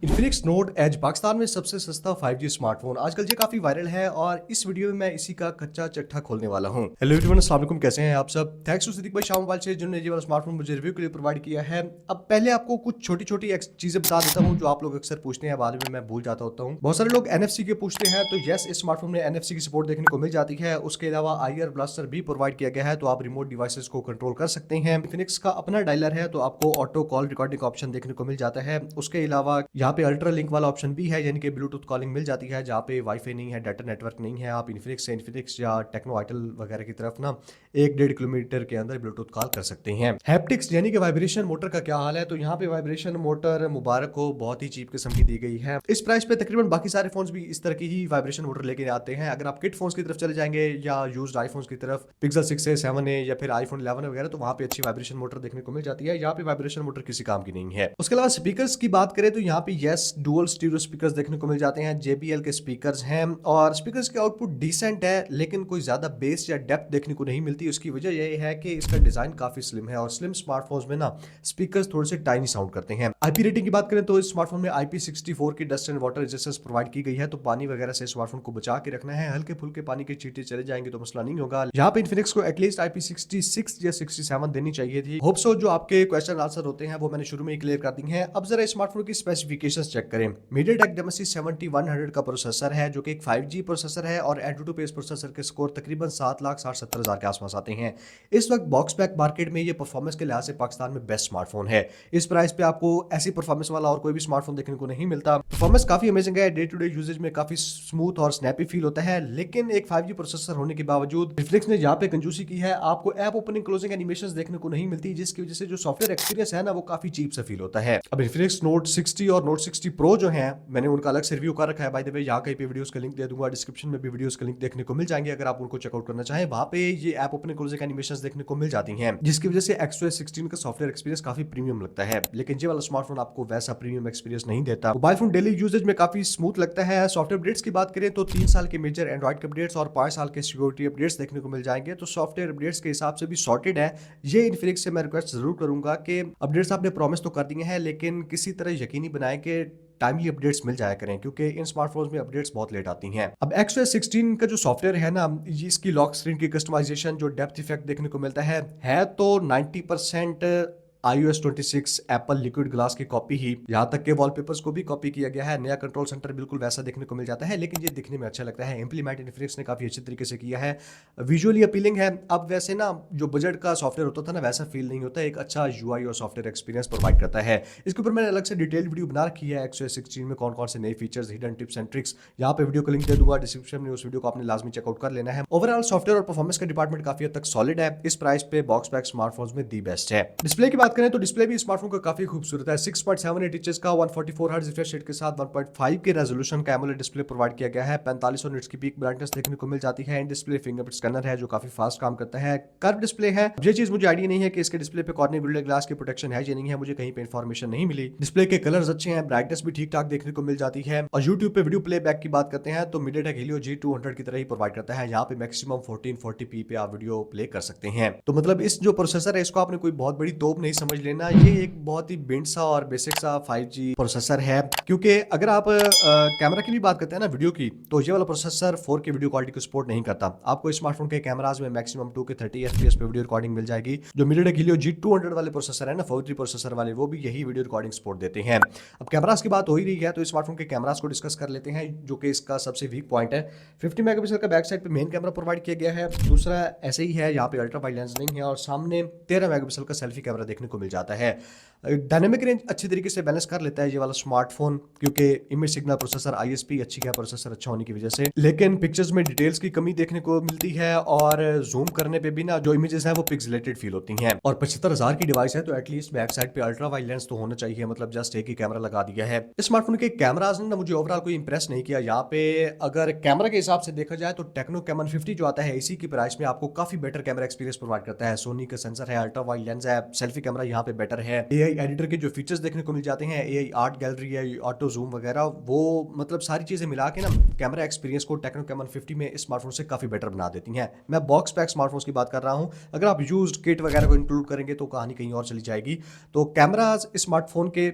Infinix note as Pakistan में सबसे सस्ता 5G स्मार्टफोन आजकल ये काफी वायरल है और इस वीडियो में मैं इसी का कच्चा चट्टा खोलने वाला हूं। हेलो एवरीवन, अस्सलाम वालेकुम, कैसे हैं आप सब। थैंक्स टू सिद्दीक भाई शाह मोबाइल से जिन्होंने ये वाला स्मार्टफोन मुझे रिव्यू के लिए प्रोवाइड किया है। अब पहले आपको कुछ छोटी छोटी चीजें बता देता हूं जो आप लोग अक्सर पूछते हैं, बाद में मैं भूल जाता होता हूं। बहुत सारे लोग NFC के पूछते हैं, तो यस, इस स्मार्टफोन में NFC की सपोर्ट देखने को मिल जाती है। उसके अलावा IR ब्लास्टर भी प्रोवाइड किया गया है, तो आप रिमोट डिवाइसेस को कंट्रोल कर सकते हैं। इन्फिनिक्स का अपना डायलर है, तो आपको ऑटो कॉल रिकॉर्डिंग का ऑप्शन देखने को मिल जाता है। उसके अलावा यहाँ पे अल्ट्रा लिंक वाला ऑप्शन भी है, यानी कि ब्लूटूथ कॉलिंग मिल जाती है जहाँ पे वाईफाई नहीं है, डाटा नेटवर्क नहीं है। आप इन्फिनिक्स से इन्फिनिक्स या टेक्नो आइटल वगैरह की तरफ ना 1-1.5 किलोमीटर के अंदर ब्लूटूथ कॉल कर सकते हैं। हैप्टिक्स यानी कि वाइब्रेशन मोटर का क्या हाल है, तो यहाँ पे वाइब्रेशन मोटर मुबारक को बहुत ही चीप किस्म की दी गई है। इस प्राइस पे तकरीबन बाकी सारे फोन्स भी इस तरह की ही वाइब्रेशन मोटर लेके आते हैं। अगर आप किट फोन्स की तरफ चले जाएंगे या यूज्ड आईफोन्स की तरफ, पिक्सल 6A 7A या फिर iPhone 11 वगैरह, तो वहाँ पे अच्छी वाइब्रेशन मोटर देखने को मिल जाती है। यहाँ पे वाइब्रेशन मोटर किसी काम की नहीं है। उसके अलावा स्पीकर्स की बात करें तो यहाँ पे यस डुअल स्टीरियो स्पीकर्स देखने को मिल जाते हैं। JBL के स्पीकर्स हैं और स्पीकर्स के आउटपुट डिसेंट है, लेकिन कोई ज्यादा बेस या डेप्थ देखने को नहीं मिलती। उसकी वजह यह है कि इसका डिजाइन काफी स्लिम है और स्लिम स्मार्टफोन्स में ना स्पीकर्स थोड़े से टाइनी साउंड करते हैं। IP रेटिंग की बात करें तो इस स्मार्टफोन में IP64 की dust and water resistance provide की गई है, तो पानी वगैरह से स्मार्टफोन को बचा के रखना है। हल्के फुल्के पानी के छींटे चले जाएंगे तो मसला नहीं होगा। यहाँ पे इन्फिनिक्स को एटलीस्ट IP66 या 67 देनी चाहिए थी। होप सो जो आपके क्वेश्चन आंसर होते हैं वो मैंने शुरू में ही क्लियर कर दी हैं। अब जरा स्मार्टफोन की स्पेसिफिकेशंस चेक करें। मीडियाटेक Dimensity 7100 का प्रोसेसर है जो कि एक 5G प्रोसेसर है और Antutu पे इस प्रोसेसर के स्कोर तकरीबन 7,60,70,000 के आसपास आते हैं। इस वक्त बॉक्स पैक मार्केट में ये परफॉर्मेंस के लिहाज से पाकिस्तान में बेस्ट स्मार्टफोन है। इस प्राइस पे आपको ऐसी परफॉर्मेंस वाला और कोई भी स्मार्टफोन देखने को नहीं मिलता। परफॉर्मेंस काफी अमेजिंग है, डे टू डे यूजेज में काफी स्मूथ और स्नैपी फील होता है, लेकिन एक 5G प्रोसेसर होने के बावजूद इन्फिनिक्स ने यहाँ पे कंजूसी की है। आपको ऐप ओपनिंग क्लोजिंग एनिमेशंस देखने को नहीं मिलती, जिसकी वजह से जो सॉफ्टवेयर एक्सपीरियंस है ना वो काफी चीप सा फील होता है। अब इन्फिनिक्स नोट 60 और नोट 60 प्रो जो है, मैंने उनका अलग से रिव्यू कर रखा है। बाय द वे यहाँ कहीं पे वीडियोस का लिंक दे दूंगा, डिस्क्रिप्शन में भी वीडियोस का लिंक देखने को मिल जाएंगे। अगर आप उनको चेकआउट करना चाहें, वहां पे ये ऐप ओपनिंग क्लोजिंग एनिमेशंस देखने को मिल जाती हैं, जिसकी वजह से XOS 16 का सॉफ्टवेयर एक्सपीरियंस काफी प्रीमियम लगता है। लेकिन ये वाला स्मार्टफोन आपको वैसा प्रीमियम एक्सपीरियंस नहीं देता। मोबाइल फोन डेली यूजेज में काफी स्मूथ लगता है। सॉफ्टवेयर अपडेट्स की बात करें तो 3 साल के मेजर एंड्रॉइड के अपडेट्स और 5 साल के सिक्योरिटी अपडेट्स देखने को मिल जाएंगे, तो सॉफ्टवेयर अपडेट्स के हिसाब से भी सॉर्टेड है। ये इन्फिनिक्स से मैं रिक्वेस्ट जरूर करूंगा कि अपडेट्स आपने प्रॉमिस तो कर दिए हैं, लेकिन किसी तरह यकीनी बनाएं कि टाइमली अपडेट्स मिल जाया करें, क्योंकि इन स्मार्टफोन्स में अपडेट्स बहुत लेट आती हैं। अब XOS 16 का जो सॉफ्टवेयर है ना, इसकी लॉक स्क्रीन की कस्टमाइजेशन, जो डेप्थ इफेक्ट देखने को मिलता है तो 90% iOS 26 एप्पल लिक्विड ग्लास की कॉपी ही, यहाँ तक के वॉलपेपर्स को भी कॉपी किया गया है। नया कंट्रोल सेंटर बिल्कुल वैसा देखने को मिल जाता है, लेकिन ये दिखने में अच्छा लगता है। इंप्लीमेंट इन्फिनिक्स ने काफी अच्छे तरीके से किया है, विजुअली अपीलिंग है। अब वैसे ना जो बजट का सॉफ्टवेयर होता था ना, वैसा फील नहीं होता, एक अच्छा UI और सॉफ्टवेयर एक्सपीरियंस प्रोवाइड करता है। इसके ऊपर मैंने अलग से डिटेल वीडियो बना रखी है, XOS 16 में कौन कौन से नए features, hidden tips and tricks. यहाँ पे वीडियो को लिंक दे दूंगा डिस्क्रिप्शन में, उस वीडियो को आपने लाजमी चेकआउट कर लेना है। ओवरऑल सॉफ्टवेयर और परफॉर्मेंस का डिपार्टमेंट काफी हद तक सॉलिड है। इस प्राइस पे बॉक्स पैक स्मार्टफोन्स में दी बेस्ट है। डिस्प्ले की बात करें तो डिस्प्ले भी स्मार्टफोन का काफी खूबसूरत है। 6.78 इंचेस का 144 हर्ट्ज रिफ्रेश रेट के साथ 1.5 के रेजोल्यूशन का एमोलेड डिस्प्ले प्रोवाइड किया गया है। 4500 निट्स की पीक ब्राइटनेस देखने को मिल जाती है। इन डिस्प्ले फिंगरप्रिंट स्कैनर है जो काफी फास्ट काम करता है। कर्व डिस्प्ले है। ये चीज मुझे आइडिया नहीं है कि इसके डिस्प्ले पे कॉर्निंग गोरिल्ला ग्लास की प्रोटेक्शन है या नहीं है, मुझे कहीं पे इंफॉर्मेशन नहीं मिली। डिस्प्ले के कलर्स अच्छे हैं, ब्राइटनेस भी ठीक ठाक देखने को मिल जाती है। और YouTube पे वीडियो प्लेबैक की बात करते हैं तो MediaTek Helio G200 की तरह ही प्रोवाइड करता है। यहाँ पे मैक्सिमम 1440p पे आप वीडियो प्ले कर सकते हैं। तो मतलब इस जो प्रोसेसर है, इसको आपने कोई बहुत बड़ी तोप नहीं समझ लेना, ये एक बहुत ही बेंड सा और बेसिक सा 5G प्रोसेसर है। क्योंकि अगर आप कैमरा की भी बात करते हैं ना, वीडियो की, तो ये वाला प्रोसेसर 4K वीडियो क्वालिटी को सपोर्ट नहीं करता। आपको स्मार्टफोन के कैमराज में मैक्सिमम 2K 30 FPS पे वीडियो रिकॉर्डिंग मिल जाएगी। जो MediaTek Helio G200 वाले प्रोसेसर है ना, 4G प्रोसेसर वाले, वो भी यही वीडियो रिकॉर्डिंग सपोर्ट देते हैं। अब कैमरास की बात हो ही रही है तो स्मार्टफोन के कैमरास को डिस्कस कर लेते हैं, जो कि इसका सबसे वीक पॉइंट है। 50 मेगापिक्सल का बैक साइड पे मेन कैमरा प्रोवाइड किया गया है। दूसरा ऐसे ही है, यहाँ पे अल्ट्रा वाइड लेंस नहीं है और सामने 13 मेगापिक्सल का सेल्फी कैमरा देखने को मिल जाता है। डायनेमिक रेंज अच्छी तरीके से बैलेंस कर लेता है ये वाला स्मार्टफोन, क्योंकि इमेज सिग्नल प्रोसेसर ISP अच्छी है, प्रोसेसर अच्छा होने की वजह से। लेकिन पिक्चर्स में डिटेल्स की कमी देखने को मिलती है और जूम करने पे भी ना जो इमेजेस हैं वो पिक्सेलेटेड फील होती हैं। और 75,000 की डिवाइस है तो एटलीस्ट बैक साइड पे अल्ट्रा वाइड लेंस तो होना चाहिए, मतलब जस्ट एक ही कैमरा लगा दिया है। इस स्मार्टफोन के कैमराज ने ना मुझे ओवरऑल कोई इंप्रेस नहीं किया। यहाँ पे अगर कैमरा के हिसाब से देखा जाए तो टेक्नो कैमन 50 जो आता है इसी की प्राइस में आपको काफी बेटर कैमरा एक्सपीरियंस प्रोवाइड करता है। सोनी का सेंसर है, अल्ट्रा वाइड लेंस है, सेल्फी कैमरा यहाँ पे बेटर है। AI एडिटर के जो फीचर्स देखने को मिल जाते हैं, AI आर्ट गैलरी है, ऑटो जूम वगैरह, वो मतलब सारी चीजें मिला के ना कैमरा एक्सपीरियंस को टेक्नो कैमन 50 में इस स्मार्टफोन से काफी बेटर बना देती हैं। मैं बॉक्स पैक स्मार्टफोन्स की बात कर रहा हूं, अगर आप यूज्ड किट वगैरह को इंक्लूड करेंगे तो कहानी कहीं और चली जाएगी। तो कैमराज स्मार्टफोन के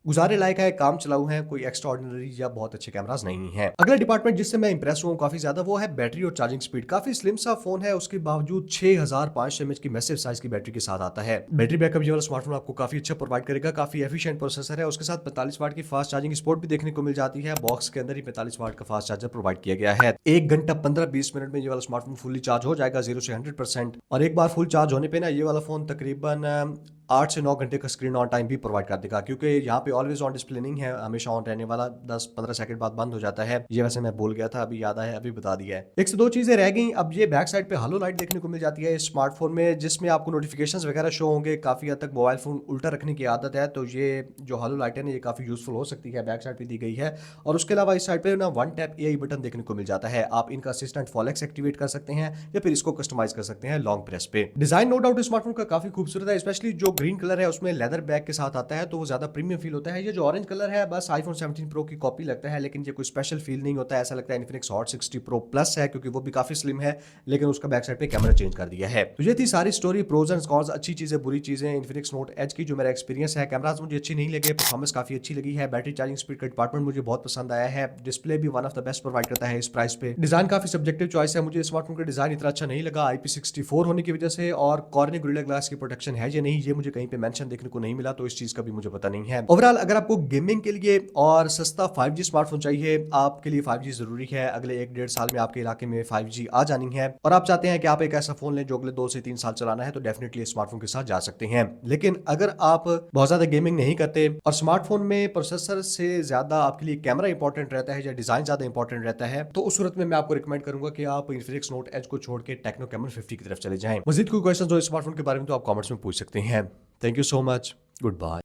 गुजारे लायक है, काम चलाऊ है, कोई एक्स्ट्रा ऑर्डिनरी या बहुत अच्छे कैमरास नहीं है। अगला डिपार्टमेंट जिससे मैं इंप्रेस हुआ काफी ज्यादा वो है बैटरी और चार्जिंग स्पीड। काफी स्लिम सा फोन है, उसके बावजूद 6500 mAh की मैसिव साइज की बैटरी के साथ आता है। बैटरी बैकअप ये वाला स्मार्टफोन आपको काफी अच्छा प्रोवाइड करेगा, काफी एफिशिएंट प्रोसेसर है। उसके साथ 45 वाट की फास्ट चार्जिंग सपोर्ट भी देखने को मिल जाती है। बॉक्स के अंदर ही 45 वाट का फास्ट चार्जर प्रोवाइड किया गया है। 1 घंटा 15-20 मिनट में ये वाला स्मार्टफोन फुली चार्ज हो जाएगा 0 से 100%। और एक बार फुल चार्ज होने पे ना ये वाला फोन तकरीबन 8 से 9 घंटे का स्क्रीन ऑन टाइम भी प्रोवाइड कर देगा, क्योंकि यहाँ पे ऑलवेज ऑन डिस्प्ले नहीं है, हमेशा ऑन रहने वाला 10-15 सेकंड बाद बंद हो जाता है। ये वैसे मैं भूल गया था, अभी याद आया, अभी बता दिया है। एक से दो चीजें रह गई। अब ये बैक साइड पे हेलो लाइट देखने को मिल जाती है इस स्मार्टफोन में, जिसमें आपको नोटिफिकेशंस वगैरह शो होंगे। काफी हद तक मोबाइल फोन उल्टा रखने की आदत है, तो ये जो हेलो लाइट है ना ये काफी यूजफुल हो सकती है, बैक साइड पे दी गई है। और उसके अलावा इस साइड पे ना वन टैप एआई बटन देखने को मिल जाता है। आप इनका असिस्टेंट फॉलेक्स एक्टिवेट कर सकते हैं या फिर इसको कस्टमाइज कर सकते हैं लॉन्ग प्रेस पे। डिजाइन नो डाउट स्मार्टफोन का काफी खूबसूरत है, स्पेशली जो ग्रीन कलर है उसमें लेदर बैग के साथ आता है, तो वो ज्यादा प्रीमियम फील होता है। ये जो ऑरेंज कलर है बस आईफोन 17 प्रो की कॉपी लगता है, लेकिन ये कोई स्पेशल फील नहीं होता है। ऐसा लगता है इन्फिनिक्स हॉट 60 प्रो प्लस है, क्योंकि वो भी काफी स्लिम है, लेकिन उसका बैक साइड पे कैमरा चेंज कर दिया है। तो ये थी सारी स्टोरी, प्रोज एंड कॉन्स, अच्छी चीजें बुरी चीजें इन्फिनिक्स नोट एज की जो मेरा एक्सपीरियंस है। कैमराज मुझे अच्छी नहीं लगे, परफॉर्मेंस काफी अच्छी लगी है, बैटरी चार्जिंग स्पीड का डिपार्टमेंट मुझे बहुत पसंद आया है, डिस्प्ले भी one of the best provide करता है इस प्राइस पे। डिजाइन काफी सब्जेक्टिव चॉइस है, मुझे स्मार्टफोन का डिजाइन इतना अच्छा नहीं लगा IP64 होने की वजह से, और कॉर्निंग गोरिल्ला ग्लास की प्रोटेक्शन है या नहीं ये मुझे कहीं पे मेंशन देखने को नहीं मिला, तो इस चीज का भी मुझे पता नहीं है। ओवरऑल अगर आपको गेमिंग के लिए और सस्ता 5G स्मार्टफोन चाहिए, आपके लिए 5G जरूरी है। अगले 1-1.5 साल में आपके इलाके में 5G आ जानी है और आप चाहते हैं कि आप एक ऐसा फोन लें जो अगले 2 से 3 साल चलाना है, तो डेफिनेटली स्मार्टफोन के साथ जा सकते हैं। लेकिन अगर आप बहुत ज्यादा गेमिंग नहीं करते और स्मार्टफोन में प्रोसेसर से ज्यादा आपके लिए कैमरा इंपॉर्टेंट रहता है या डिजाइन ज्यादा इंपॉर्टेंट रहता है, तो उस सूरत में मैं आपको रिकमेंड करूंगा कि आप इन्फिनिक्स नोट एज को छोड़ के टेक्नो कैमन 50 की तरफ चले जाएं। मजीद कोई क्वेश्चन हो इस स्मार्टफोन के बारे में तो आप कमेंट्स में पूछ सकते हैं। Thank you so much, good bye.